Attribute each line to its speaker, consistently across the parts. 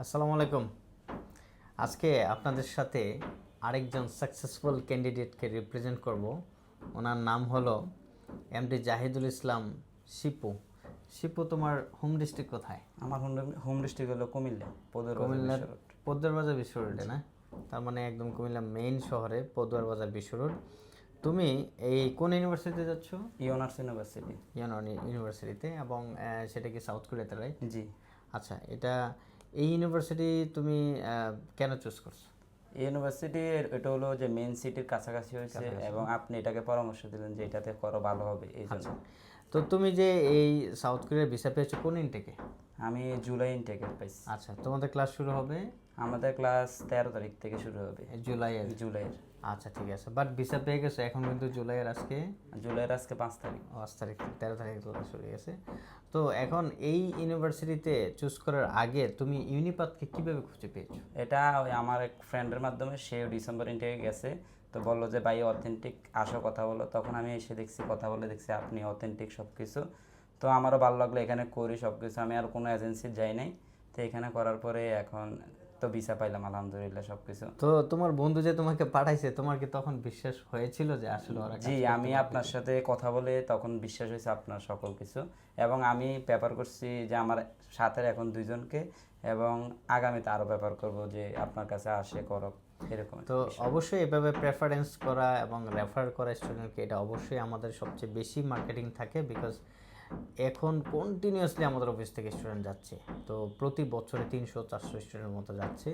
Speaker 1: আসসালামু আলাইকুম। আজকে আপনাদের সাথে আরেকজন সাকসেসফুল ক্যান্ডিডেটকে রিপ্রেজেন্ট করব। ওনার নাম হলো এমডি জাহিদুল ইসলাম শিপু। শিপু, তোমার হোম ডিস্ট্রিক্ট কোথায়?
Speaker 2: আমার হোম ডিস্ট্রিক্ট হলো কুমিল্লা,
Speaker 1: কুমিল্লার
Speaker 2: বিশ্ব রোড।
Speaker 1: পদ্মার বাজার বিশ্ব রোডে না? তার মানে একদম কুমিল্লা মেইন শহরে পদ্মার বাজার বিশ্ব রোড। তুমি এই কোন ইউনিভার্সিটিতে যাচ্ছ?
Speaker 2: ইউনার্স ইউনিভার্সিটি।
Speaker 1: ইউনিভার্সিটিতে, এবং সেটা কি সাউথ কোরিয়াতে, রাইট?
Speaker 2: জি।
Speaker 1: আচ্ছা, এই ইউনিভার্সিটি তুমি কেন চুজ করছো?
Speaker 2: ইউনিভার্সিটি এটা হলো যে মেইন সিটির কাছাকাছি হয়েছে এবং আপনি এটাকে পরামর্শ দিলেন যে এটাতে করো ভালো হবে এই জন্য।
Speaker 1: তো তুমি যে এই সাউথ কোরিয়ার ভিসা পেয়েছো কোন ইনটেকে?
Speaker 2: আমি জুলাই ইনটেকে পাইছি।
Speaker 1: আচ্ছা, তোমাদের ক্লাস শুরু হবে?
Speaker 2: আমাদের ক্লাস 13 তারিখ থেকে শুরু হবে।
Speaker 1: জুলাইয়ের? আচ্ছা, ঠিক আছে। বাট ভিসা পেয়ে গেছো এখন, কিন্তু জুলাইয়ের আজকে
Speaker 2: 5 তারিখ।
Speaker 1: 5 তারিখ, 13 তারিখ ক্লাস শুরু হয়ে গেছে। তো এখন এই ইউনিভার্সিটিতে চুজ করার আগে তুমি ইউনিপাথকে কিভাবে খুঁজে পেয়েছো?
Speaker 2: এটা ওই আমার এক ফ্রেন্ডের মাধ্যমে, সেও ডিসেম্বর ইনটেকে গেছে, তো বললো যে ভাই অথেন্টিক আসো কথা বলো। তখন আমি এসে দেখছি, কথা বলে দেখছি আপনি অথেন্টিক সব কিছু। তো আমারও ভালো লাগলো, এখানে করি সব কিছু। আমি আর কোনো এজেন্সির যাই নাই, তো এখানে করার পরে এখন তো ভিসা পাইলাম আলহামদুলিল্লাহ সব কিছু।
Speaker 1: তো তোমার বন্ধু যে তোমাকে পাঠাইছে, তোমার কি তখন বিশ্বাস হয়েছিল যে আসলে ওরা
Speaker 2: জি, আমি আপনার সাথে কথা বলে তখন বিশ্বাস হয়েছে আপনার সকল কিছু, এবং আমি পেপার করছি যে আমার সাথে এখন 2জনকে, এবং আগামীতে আরও পেপার করব যে আপনার কাছে আসে করক এরকম।
Speaker 1: তো অবশ্যই এভাবে প্রেফারেন্স করা এবং রেফার করা স্টুডেন্টকে, এটা অবশ্যই আমাদের সবচেয়ে বেশি মার্কেটিং থাকে, বিকজ এখন কন্টিনিউয়াসলি আমাদের অফিস থেকে স্টুডেন্ট যাচ্ছে। তো প্রতি বছরে 300-400 স্টুডেন্টের মতো যাচ্ছে।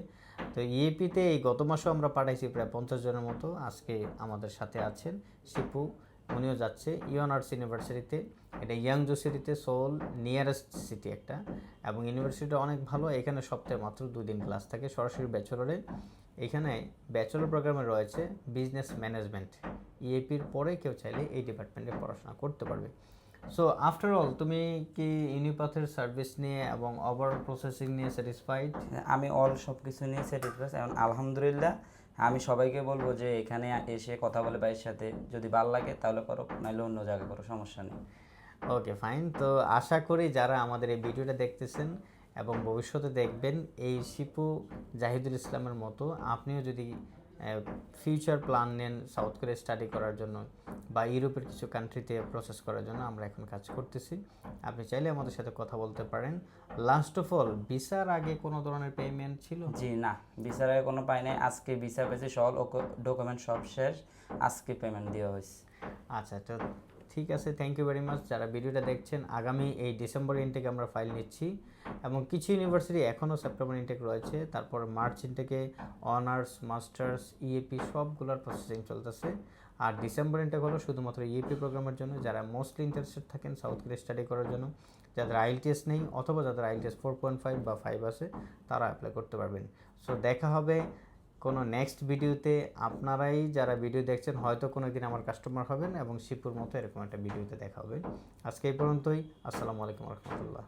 Speaker 1: তো ইএপিতে এই গত মাসেও আমরা পাঠাইছি প্রায় 50 জনের মতো। আজকে আমাদের সাথে আছেন শিপু, উনিও যাচ্ছে ইউনার্স ইউনিভার্সিটিতে। এটা ইয়াংজো সিটিতে, সোল নিয়ারেস্ট সিটি একটা, এবং ইউনিভার্সিটিটা অনেক ভালো। এখানে সপ্তাহে মাত্র 2 দিন ক্লাস থাকে সরাসরি ব্যাচেলরে। এখানে ব্যাচেলর প্রোগ্রামে রয়েছে বিজনেস ম্যানেজমেন্ট। ইএপির পরে কেউ চাইলে এই ডিপার্টমেন্টে পড়াশোনা করতে পারবে। সো আফটার অল, তুমি কি ইউনিপাথের সার্ভিস নিয়ে এবং ওভারঅল প্রসেসিং নিয়ে স্যাটিসফাইড?
Speaker 2: আমি অল সব কিছু নিয়ে স্যাটিসফাইড এবং আলহামদুলিল্লাহ। আমি সবাইকে বলবো যে এখানে এসে কথা বলে ভাইয়ের সাথে, যদি ভালো লাগে তাহলে করো, নাহলে অন্য জায়গায় করো, সমস্যা নেই।
Speaker 1: ওকে, ফাইন। তো আশা করি যারা আমাদের এই ভিডিওটা দেখতেছেন এবং ভবিষ্যতে দেখবেন, এই শিপু জাহিদুল ইসলামের মতো আপনিও যদি ফিউচার প্ল্যান নেন সাউথ কোরিয়া স্টাডি করার জন্য বা ইউরোপের কিছু কান্ট্রিতে প্রসেস করার জন্য, আমরা এখন কাজ করতেছি। আপনি চাইলে আমাদের সাথে কথা বলতে পারেন। লাস্ট অফ অল, ভিসার আগে কোনো ধরনের পেমেন্ট ছিল?
Speaker 2: জি না, ভিসার আগে কোনো পাই নাই। আজকে ভিসা পেয়েছি, সব ডকুমেন্ট সব শেষ, আজকে পেমেন্ট দেওয়া হয়েছে।
Speaker 1: আচ্ছা, তো ঠিক আছে, থ্যাংক ইউ ভেরি মাচ। যারা ভিডিওটা দেখছেন, আগামী এই ডিসেম্বর ইনটেকে আমরা ফাইল নিচ্ছি, এবং কিছু ইউনিভার্সিটি এখনও সেপ্টেম্বর ইনটেক রয়েছে। তারপর মার্চ ইনটেকে অনার্স, মাস্টার্স, ইএপি সবগুলোর প্রসেসিং চলতেছে। আর ডিসেম্বর ইনটেক হলো শুধুমাত্র ইএপি প্রোগ্রামের জন্য, যারা মোস্টলি ইন্টারেস্টেড থাকেন সাউথ কোরিয়া স্টাডি করার জন্য, যাদের আইএলটিএস নেই অথবা যাদের আইএলটিএস 4.5 বা 5 আছে, তারা অ্যাপ্লাই করতে পারবেন। সো দেখা হবে কোনো নেক্সট ভিডিওতে। আপনারাই যারা ভিডিও দেখছেন হয়তো কোনো দিন আমার কাস্টমার হবেন, এবং শিপুর মতো এরকম একটা ভিডিওতে দেখা হবে। আজকে এই পর্যন্তই। আসসালামু আলাইকুম রহমতুল্লাহ।